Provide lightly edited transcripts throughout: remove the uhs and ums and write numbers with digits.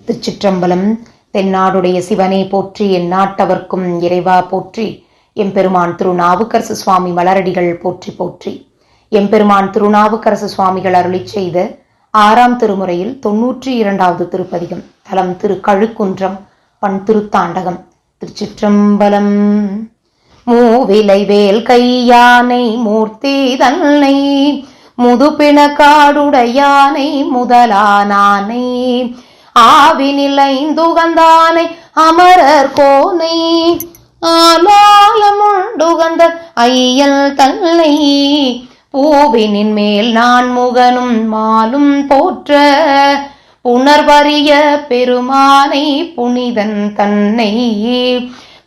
திருச்சிற்றம்பலம். தென்னாடுடைய சிவனே போற்றி, எந்நாட்டவர்க்கும் இறைவா போற்றி. எம்பெருமான் திருநாவுக்கரசு சுவாமி மலரடிகள் போற்றி போற்றி. எம்பெருமான் திருநாவுக்கரசு சுவாமிகள் அருளிச் செய்த 6ஆம் திருமுறையில் 92வது திருப்பதிகம். தலம் திருக்கழுக்குன்றம், பண் திருத்தாண்டகம். திருச்சிற்றம்பலம். மூவிலை வேல் கையானை மூர்த்தி தன்னை முதுபிண காடுடையானை முதலானானை ஆவினில் ஐந்துகந்தானை அமரர் கோனை ஆலாயமுண்டுகந்த ஐயல் தன்னை பூவினின் மேல் நான் முகனும் மாலும் போற்ற புனர்வரிய பெருமானை புனிதன் தன்னை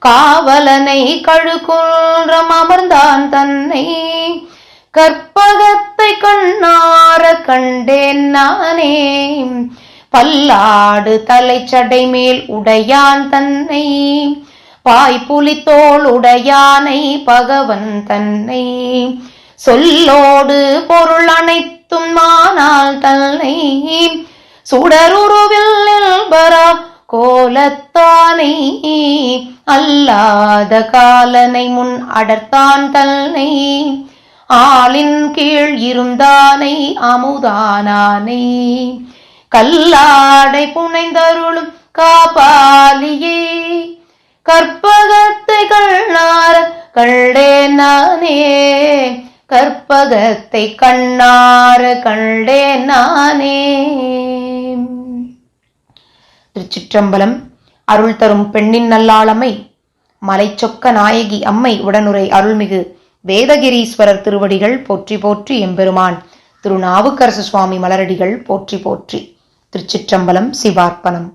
காவலனை கழுக்குன்றம் அமர்ந்தான் தன்னை கற்பகத்தை கண்ணார கண்டேன் நானே பல்லாடு தலைச்சடை மேல் உடையான் தன்னை பாய்புலித்தோள் உடையானை பகவன் தன்னை சொல்லோடு பொருள் அனைத்தும் மானால் தன்னை சுடருருவில் பரா கோலத்தானை அல்லாத காலனை முன் அடர்த்தான் தன்னை ஆளின் கீழ் இருந்தானை அமுதானானை கல்லாடை புனைந்தருளும் காபாலியே கற்பகத்தை கண்ணார கண்டேன் நானே கற்பகத்தை கண்ணார கண்டேன் நானே. திருச்சிற்றம்பலம். அருள் தரும் பெண்ணின் நல்லாளமை மலைச்சொக்க நாயகி அம்மை உடனுரை அருள்மிகு வேதகிரீஸ்வரர் திருவடிகள் போற்றி போற்றி. எம்பெருமான் திருநாவுக்கரசு சுவாமி மலரடிகள் போற்றி போற்றி. திருச்சிற்றம்பலம். சிவார்ப்பணம்.